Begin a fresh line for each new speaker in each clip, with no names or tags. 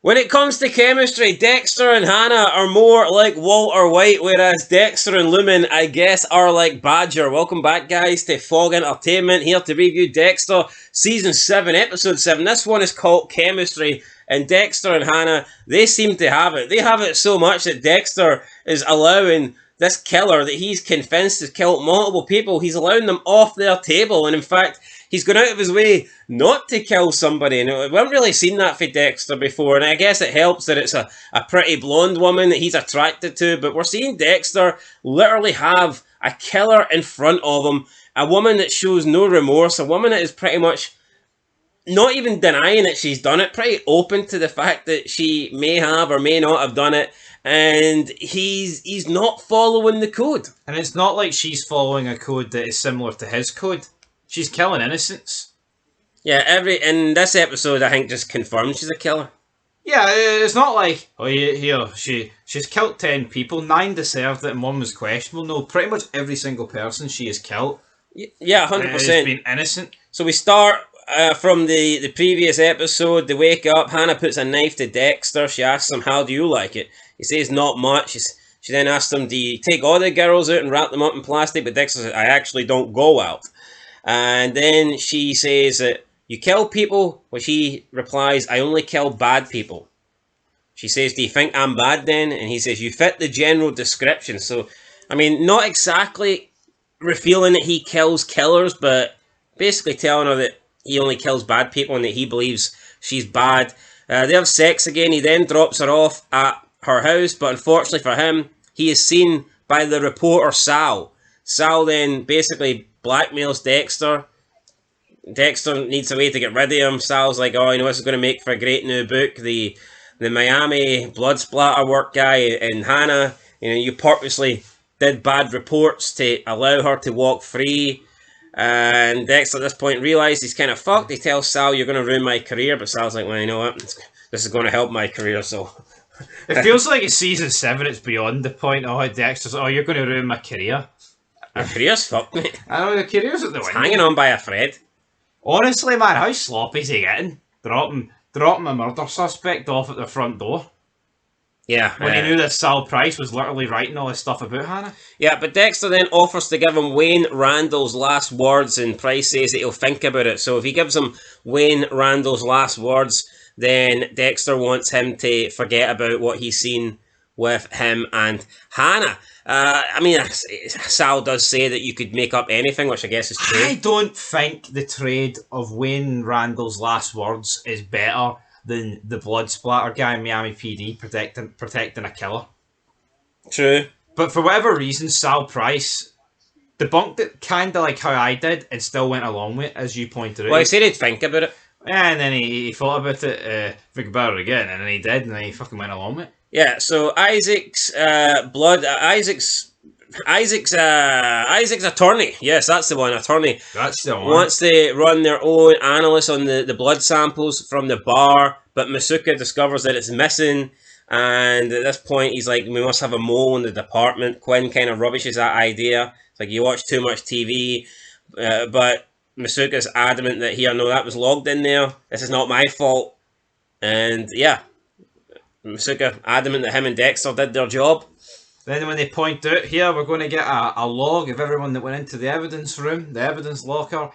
When it comes to chemistry, Dexter and Hannah are more like Walter White, whereas Dexter and Lumen, I guess, are like Badger. Welcome back, guys, to Fog Entertainment, here to review Dexter Season 7, Episode 7. This one is called Chemistry, and Dexter and Hannah, they seem to have it. They have it so much that Dexter is allowing this killer that he's convinced has killed multiple people, he's allowing them off their table, and in fact, he's gone out of his way not to kill somebody, and we haven't really seen that for Dexter before, and I guess it helps that it's a pretty blonde woman that he's attracted to, but we're seeing Dexter literally have a killer in front of him, a woman that shows no remorse, a woman that is pretty much not even denying that she's done it, pretty open to the fact that she may have or may not have done it, and he's not following the code.
And it's not like she's following a code that is similar to his code. She's killing innocents.
Yeah, in this episode, I think, just confirmed she's a killer.
Yeah, it's not like, oh yeah, here, she's killed 10 people, 9 deserved it and 1 was questionable. No, pretty much every single person she has killed.
Yeah, 100%.
Has been innocent.
So we start from the previous episode. They wake up, Hannah puts a knife to Dexter. She asks him, how do you like it? He says, not much. She then asks him, do you take all the girls out and wrap them up in plastic? But Dexter says, I actually don't go out. And then she says that you kill people, which he replies, I only kill bad people. She says, do you think I'm bad then? And he says, you fit the general description. So, I mean, not exactly revealing that he kills killers, but basically telling her that he only kills bad people and that he believes she's bad. They have sex again. He then drops her off at her house, but unfortunately for him, he is seen by the reporter Sal. Sal then basically blackmails Dexter. Dexter needs a way to get rid of him. Sal's like, oh, you know, this is going to make for a great new book. The Miami blood splatter work guy and Hannah, you know, you purposely did bad reports to allow her to walk free. And Dexter at this point realised he's kind of fucked. He tells Sal, you're going to ruin my career. But Sal's like, well, you know what? This is going to help my career, so...
It feels like it's season 7, it's beyond the point. Oh, Dexter's, oh, you're going to ruin my career.
My career's fucked, mate.
I know, the career's at the window.
Hanging on by a thread.
Honestly, man, how sloppy is he getting? Dropping a murder suspect off at the front door.
Yeah.
When he knew that Sal Price was literally writing all this stuff about Hannah.
Yeah, but Dexter then offers to give him Wayne Randall's last words, and Price says that he'll think about it. So if he gives him Wayne Randall's last words, then Dexter wants him to forget about what he's seen with him and Hannah. I mean, Sal does say that you could make up anything, which I guess is true.
I don't think the trade of Wayne Randall's last words is better than the blood splatter guy in Miami PD protecting a killer.
True.
But for whatever reason, Sal Price debunked it kind of like how I did and still went along with it, as you pointed out.
Well, he said he'd think about it.
Yeah, and then he thought about it, think about it again, and then he did, and then he fucking went along with it.
Yeah, so Isaac's attorney, yes, that's the one, attorney.
That's the one.
Wants to run their own analysis on the blood samples from the bar, but Masuka discovers that it's missing, and at this point he's like, we must have a mole in the department. Quinn kind of rubbishes that idea. It's like, you watch too much TV, but Masuka's adamant that no, that was logged in there. This is not my fault. And yeah, Masuka adamant that him and Dexter did their job.
Then when they point out, here we're going to get a log of everyone that went into the evidence room, the evidence locker.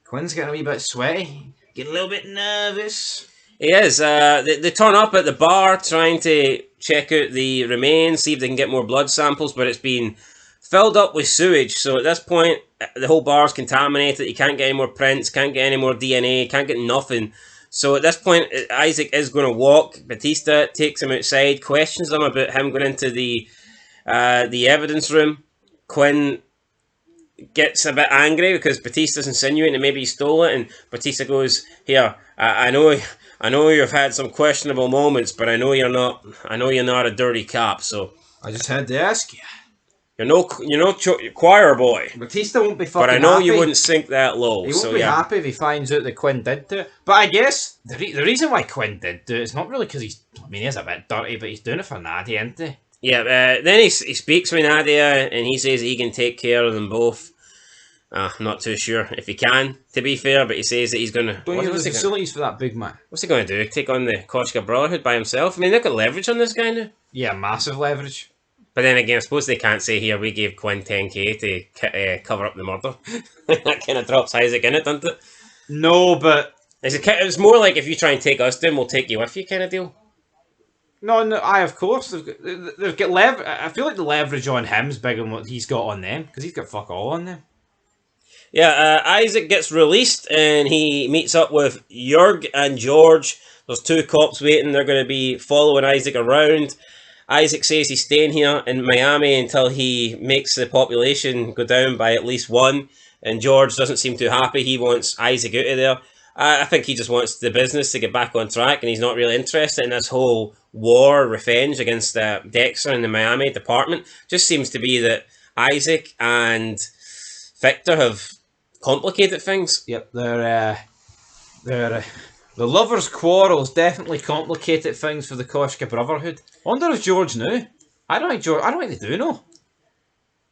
Quinn's getting a wee bit sweaty, getting a little bit nervous.
He is. They turn up at the bar trying to check out the remains, see if they can get more blood samples, but it's been filled up with sewage. So at this point, the whole bar's contaminated. You can't get any more prints, can't get any more DNA, can't get nothing. So at this point, Isaac is going to walk. Batista takes him outside, questions him about him going into the evidence room. Quinn gets a bit angry because Batista's insinuating that maybe he stole it, and Batista goes, here, I know you've had some questionable moments, but I know you're not a dirty cop, so
I just had to ask you.
You're no choir boy.
Batista won't be fucking
But I know
happy.
You wouldn't sink that low.
He won't be happy if he finds out that Quinn did do it. But I guess the reason why Quinn did do it is not really because he is a bit dirty, but he's doing it for Nadia, isn't he?
Yeah, then he speaks with Nadia, and he says he can take care of them both. I'm not too sure if he can, to be fair, but he says that he's going to...
Don't you have the facilities for that big man?
What's he going to do? Take on the Koshka Brotherhood by himself? I mean, they've got leverage on this guy now.
Yeah, massive leverage.
But then again, I suppose they can't say here, we gave Quinn 10k to cover up the murder. That kind of drops Isaac in it, doesn't it?
No, but...
It's more like, if you try and take us down, we'll take you with you kind of deal.
No, of course. They've got leverage. I feel like the leverage on him's bigger than what he's got on them, because he's got fuck all on them.
Yeah, Isaac gets released and he meets up with Jurg and George. There's two cops waiting. They're going to be following Isaac around. Isaac says he's staying here in Miami until he makes the population go down by at least one. And George doesn't seem too happy. He wants Isaac out of there. I think he just wants the business to get back on track, and he's not really interested in this whole war, revenge against Dexter in the Miami department. Just seems to be that Isaac and Victor have complicated things.
Yep, the lovers' quarrels definitely complicated things for the Koshka Brotherhood. I wonder if George knew. I don't think they do know.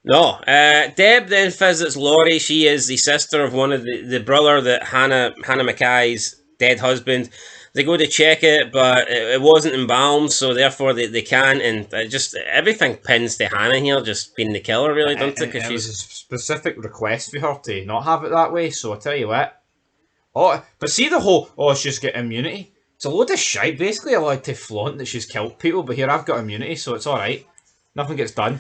No. Deb then visits Laurie. She is the sister of one of the brother that Hannah Mackay's dead husband. They go to check it, but it wasn't embalmed, so therefore they can't. And just everything pins to Hannah here, just being the killer, really, doesn't it?
Because she's a specific request for her to not have it that way. So I tell you what. Oh, but see the whole she's got immunity. It's a load of shite. Basically allowed to flaunt that she's killed people, but here I've got immunity, so it's all right. Nothing gets done.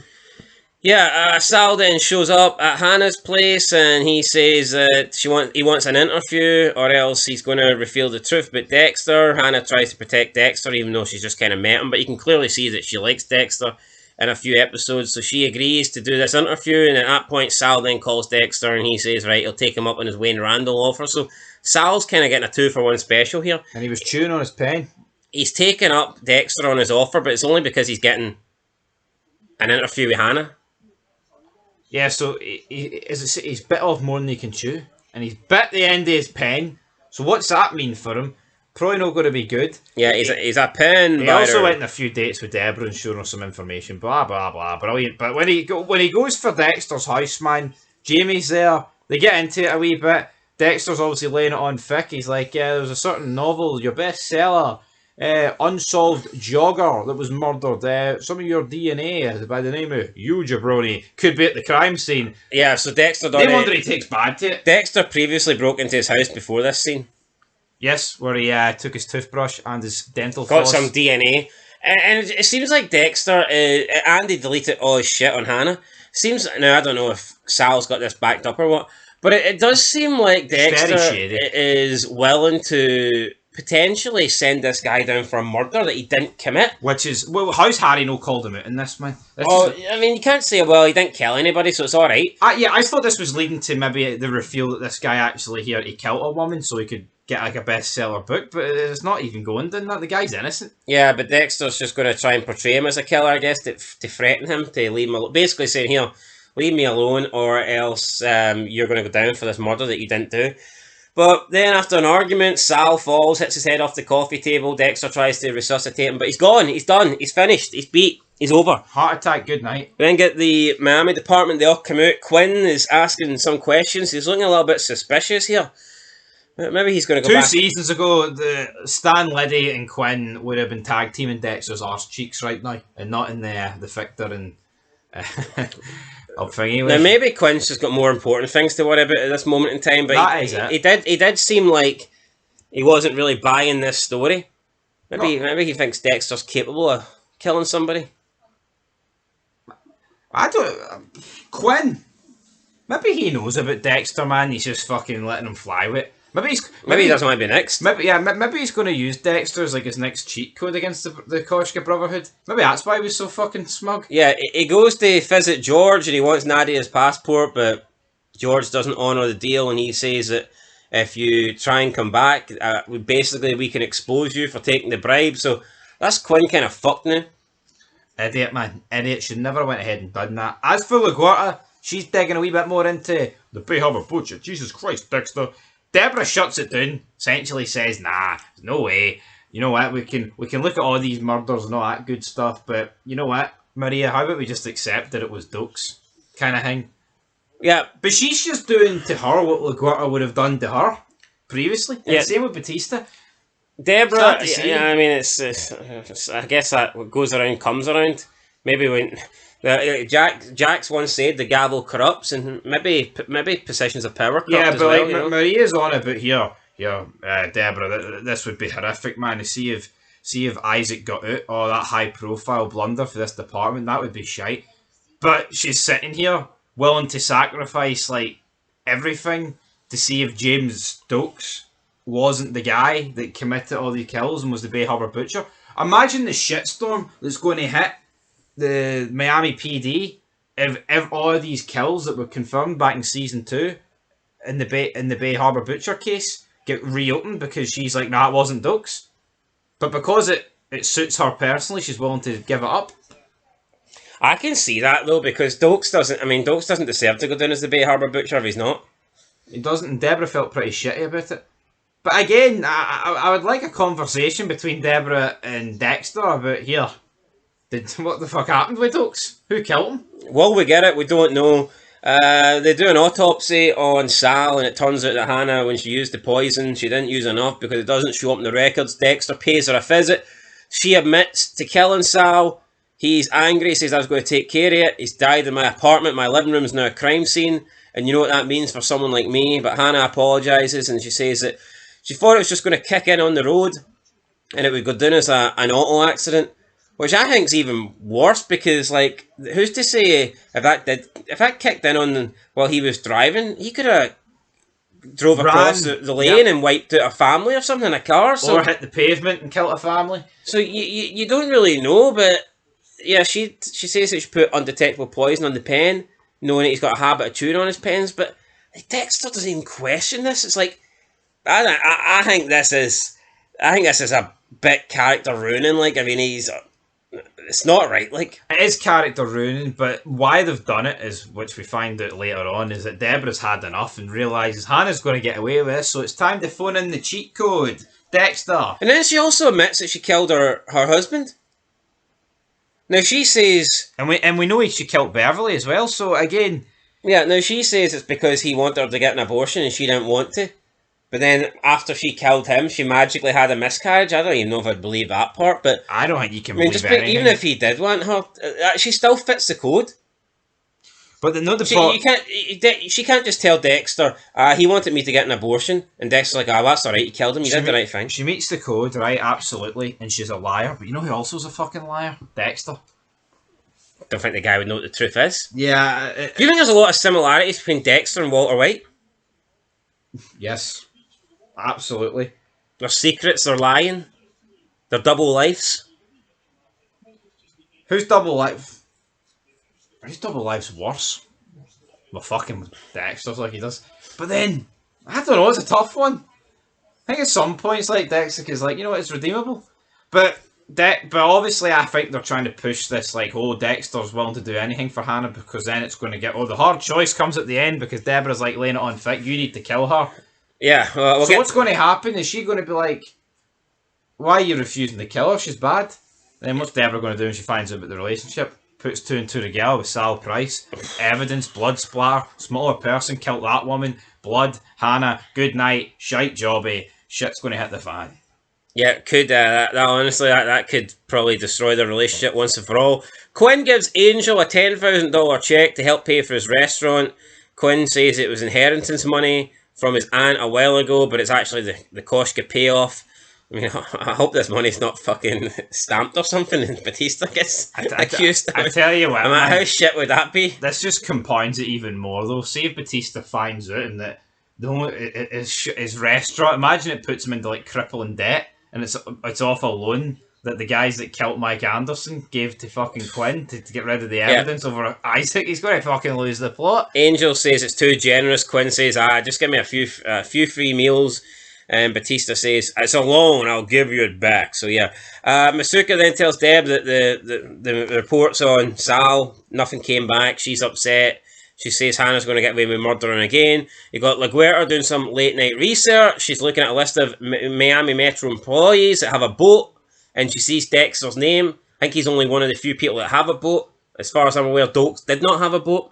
Yeah, Sal then shows up at Hannah's place and he says that he wants an interview or else he's going to reveal the truth about Dexter. Hannah tries to protect Dexter even though she's just kind of met him, but you can clearly see that she likes Dexter in a few episodes, so she agrees to do this interview, and at that point Sal then calls Dexter and he says, right, he'll take him up on his Wayne Randall offer. So Sal's kind of getting a 2-for-1 special here.
And he was chewing on his pen.
He's taken up Dexter on his offer, but it's only because he's getting an interview with Hannah.
Yeah, so he's bit off more than he can chew. And he's bit the end of his pen. So what's that mean for him? Probably not going to be good.
Yeah, he's a pen.
He also went on a few dates with Deborah and showing her some information. Blah, blah, blah. Brilliant. But when he goes for Dexter's house, man, Jamie's there. They get into it a wee bit. Dexter's obviously laying it on thick. He's like, yeah, there's a certain novel, your bestseller, Unsolved Jogger, that was murdered. Some of your DNA by the name of you, jabroni, could be at the crime scene.
Yeah, so Dexter...
No wonder he takes bad to it.
Dexter previously broke into his house before this scene.
Yes, where he took his toothbrush and his dental
Got
floss.
some DNA. And it seems like Dexter... Andy deleted all his shit on Hannah. Seems... Now, I don't know if Sal's got this backed up or what, but it does seem like Dexter is willing to potentially send this guy down for a murder that he didn't commit.
Which is... Well, how's Harry no called him out in this, man?
I mean, you can't say, well, he didn't kill anybody, so it's alright.
I thought this was leading to maybe the reveal that this guy actually here, he killed a woman so he could get like a bestseller book, but it's not even going down that. The guy's innocent.
Yeah, but Dexter's just going to try and portray him as a killer, I guess, to threaten him, to leave him alone. Basically saying, here, leave me alone or else you're going to go down for this murder that you didn't do. But then after an argument, Sal falls, hits his head off the coffee table. Dexter tries to resuscitate him, but he's gone, he's done, he's finished, he's beat, he's over.
Heart attack, good night.
We then get the Miami department, they all come out. Quinn is asking some questions, he's looking a little bit suspicious here. Maybe he's going to go back.
2 seasons ago, the Stan, Liddy and Quinn would have been tag teaming Dexter's arse cheeks right now, and not in the Victor and...
Now maybe Quinn's just got more important things to worry about at this moment in time, but he did seem like he wasn't really buying this story. Maybe he thinks Dexter's capable of killing somebody.
I don't... Quinn! Maybe he knows about Dexter, man. He's just fucking letting him fly with it. Maybe
he doesn't want to be next.
Maybe he's going to use Dexter as like his next cheat code against the Koshka Brotherhood. Maybe that's why he was so fucking smug.
Yeah, he goes to visit George and he wants Nadia's passport, but George doesn't honour the deal and he says that if you try and come back, we can expose you for taking the bribe. So that's Quinn kind of fucked now.
Idiot, man. Idiot. Should never went ahead and done that. As for LaGuardia, she's digging a wee bit more into the Bayhammer Butcher. Jesus Christ, Dexter. Deborah shuts it down, essentially says, nah, no way. You know what, we can look at all these murders and all that good stuff, but you know what, Maria, how about we just accept that it was Dukes kind of thing?
Yeah.
But she's just doing to her what LaGuerta would have done to her previously. And
Yeah.
same with Batista.
Deborah, yeah, I mean, it's I guess that what goes around comes around. Maybe when Jax once said the gavel corrupts, and maybe positions of power corrupt
Yeah,
as
but
well.
like Maria's on about here, Deborah, this would be horrific, man. To see if Isaac got out, oh, that high profile blunder for this department, that would be shite. But she's sitting here willing to sacrifice like everything to see if James Stokes wasn't the guy that committed all the kills and was the Bay Harbor Butcher. Imagine the shitstorm that's going to hit the Miami PD if all of these kills that were confirmed back in season 2 in the Bay Harbor Butcher case get reopened because she's like, nah, it wasn't Stokes. But because it suits her personally, she's willing to give it up.
I can see that though, because Dokes doesn't deserve to go down as the Bay Harbor Butcher if he's not.
He doesn't, and Deborah felt pretty shitty about it. But again, I would like a conversation between Deborah and Dexter about here. What the fuck happened with Dokes? Who killed him?
Well, we get it. We don't know. They do an autopsy on Sal, and it turns out that Hannah, when she used the poison, she didn't use enough because it doesn't show up in the records. Dexter pays her a visit. She admits to killing Sal. He's angry, says I was going to take care of it. He's died in my apartment. My living room is now a crime scene. And you know what that means for someone like me. But Hannah apologises, and she says that she thought it was just going to kick in on the road and it would go down as an auto accident. Which I think is even worse because, like, who's to say if that kicked in on while he was driving, he could have drove across the lane and wiped out a family or something in a car. So,
or hit the pavement and killed a family.
So you don't really know, but yeah, she says that she put undetectable poison on the pen, knowing that he's got a habit of chewing on his pens. But Dexter doesn't even question this. It's like I think this is a bit character ruining. Like, I mean, it's not right. Like,
it is character ruining, but why they've done it is, which we find out later on, is that Deborah's had enough and realises Hannah's going to get away with this, so it's time to phone in the cheat code. Dexter.
And then she also admits that she killed her husband. Now she says,
and we know she killed Beverly as well. So again,
yeah. Now she says it's because he wanted her to get an abortion and she didn't want to. But then after she killed him, she magically had a miscarriage. I don't even know if I'd believe that part. But
I don't think you can believe anything.
Even if he did want her, she still fits the code.
But
she can't just tell Dexter, he wanted me to get an abortion, and Dexter's like, that's alright, you killed him, you did the right thing.
She meets the code, right, absolutely, and she's a liar. But you know who also is a fucking liar? Dexter.
Don't think the guy would know what the truth is.
Yeah.
Do you think there's a lot of similarities between Dexter and Walter White?
Yes. Absolutely.
Their secrets, they're lying. They're double lives.
Whose double life? Whose double life's worse? Well, fucking Dexter's like he does. But then, I don't know, it's a tough one. I think at some points, like, Dexter is like, you know what, it's redeemable. But obviously I think they're trying to push this, like, oh, Dexter's willing to do anything for Hannah because then it's going to get, the hard choice comes at the end because Deborah's like laying it on thick, you need to kill her.
Yeah.
So what's going to happen? Is she going to be like, why are you refusing to kill her? She's bad. Then what's Deborah going to do when she finds out about the relationship? Puts two and two together with Sal Price. Evidence, blood splatter, smaller person killed that woman. Blood, Hannah, good night, shite jobby. Shit's going to hit the fan.
Yeah, it could. Honestly, that could probably destroy their relationship once and for all. Quinn gives Angel a $10,000 check to help pay for his restaurant. Quinn says it was inheritance money from his aunt a while ago, but it's actually the Koshka payoff. I mean, I hope this money's not fucking stamped or something and Batista gets accused.
I tell you what, man,
how shit would that be?
This just compounds it even more, though. See if Batista finds out and that his restaurant, imagine it puts him into like crippling debt and it's off a loan that the guys that killed Mike Anderson gave to fucking Quinn to get rid of the evidence over Isaac. He's going to fucking lose the plot.
Angel says it's too generous. Quinn says, just give me a few free meals. And Batista says, it's a loan, I'll give you it back. So yeah. Masuka then tells Deb that the reports on Sal, nothing came back. She's upset. She says Hannah's going to get away with murdering again. You got LaGuerta doing some late night research. She's looking at a list of Miami Metro employees that have a boat. And she sees Dexter's name. I think he's only one of the few people that have a boat. As far as I'm aware, Dokes did not have a boat.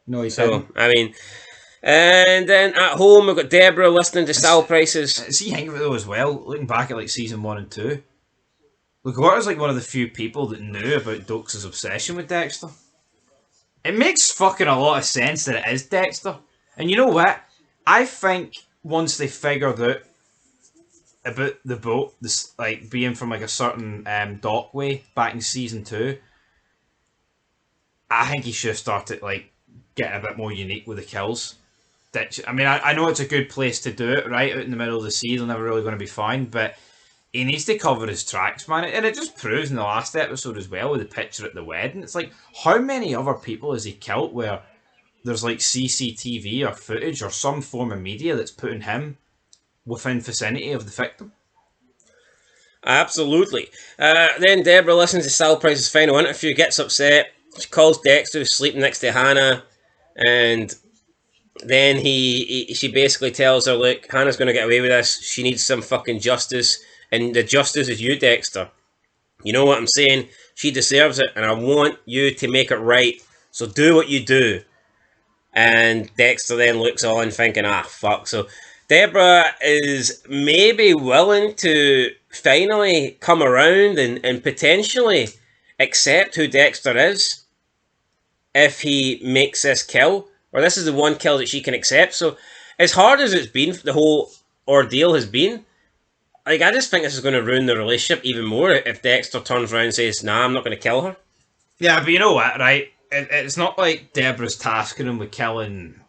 No, he
So,
didn't.
I mean, and then at home we've got Deborah listening to Sal Price's.
See, think of it though as well. Looking back at like season 1 and 2, look, what is like one of the few people that knew about Dokes' obsession with Dexter. It makes fucking a lot of sense that it is Dexter. And you know what? I think once they figured out about the boat, this like being from like a certain dockway back in season 2, I think he should have started like getting a bit more unique with the kills. I mean, I know it's a good place to do it, right? Out in the middle of the sea, they're never really going to be fine, but he needs to cover his tracks, man. And it just proves in the last episode as well with the picture at the wedding. It's like, how many other people has he killed where there's like CCTV or footage or some form of media that's putting him within vicinity of the victim?
Absolutely. Then Deborah listens to Sal Price's final interview, gets upset. She calls Dexter, who's sleeping next to Hannah, and then she basically tells her, look, Hannah's going to get away with this. She needs some fucking justice, and the justice is you, Dexter. You know what I'm saying? She deserves it, and I want you to make it right. So do what you do. And Dexter then looks on thinking, fuck. So Deborah is maybe willing to finally come around and potentially accept who Dexter is if he makes this kill. Or this is the one kill that she can accept. So as hard as it's been, the whole ordeal has been, like, I just think this is going to ruin the relationship even more if Dexter turns around and says, nah, I'm not going to kill her.
Yeah, but you know what, right? It's not like Deborah's tasking him with killing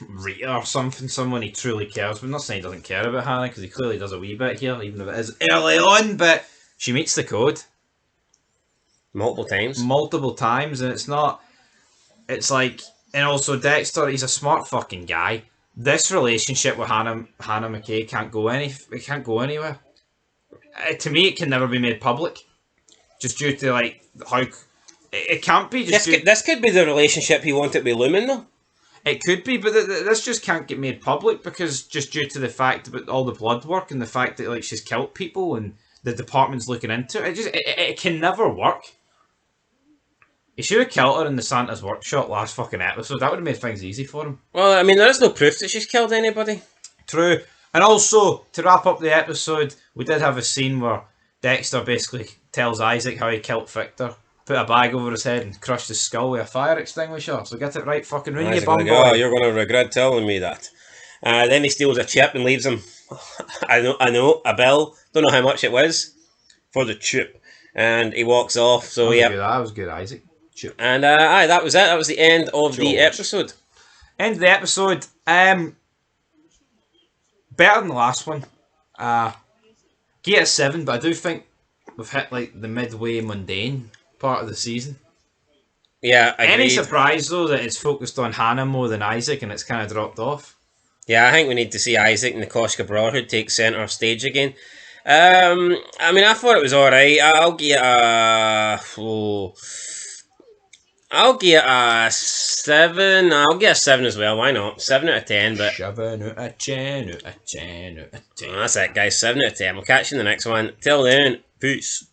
Rita or something, someone he truly cares. But I'm not saying he doesn't care about Hannah, because he clearly does a wee bit here, even if it is early on, but she meets the code.
Multiple
times, and it's not... It's like... And also, Dexter, he's a smart fucking guy. This relationship with Hannah McKay can't go anywhere. To me, it can never be made public. Just due to, like, how... It can't be just...
This could be the relationship he wanted with Lumen, though.
It could be, but this just can't get made public because just due to the fact about all the blood work and the fact that like she's killed people and the department's looking into it. It can never work. He should have killed her in the Santa's workshop last fucking episode. That would have made things easy for him.
Well, I mean, there is no proof that she's killed anybody.
True. And also, to wrap up the episode, we did have a scene where Dexter basically tells Isaac how he killed Victor, put a bag over his head and crushed his skull with a fire extinguisher. So get it right, fucking ring you bum boy.
You're going to regret telling me that. Then he steals a chip and leaves him. I know, a bill. Don't know how much it was for the chip. And he walks off. So yeah,
that was good, Isaac. Chip.
And that was it. That was the end of the episode.
End of the episode. Better than the last one. Give it a 7, but I do think we've hit like the midway mundane part of the season.
Yeah, agreed.
Any surprise though that it's focused on Hannah more than Isaac and it's kind of dropped off?
Yeah, I think we need to see Isaac and the Koshka Brotherhood take centre stage again. I mean, I thought it was alright. I'll give it a 7. I'll give it a 7 as well. Why not? 7 out of 10. But
7 out of 10 out of 10 out of 10.
That's it, guys. 7 out of 10. We'll catch you in the next one. Till then, peace.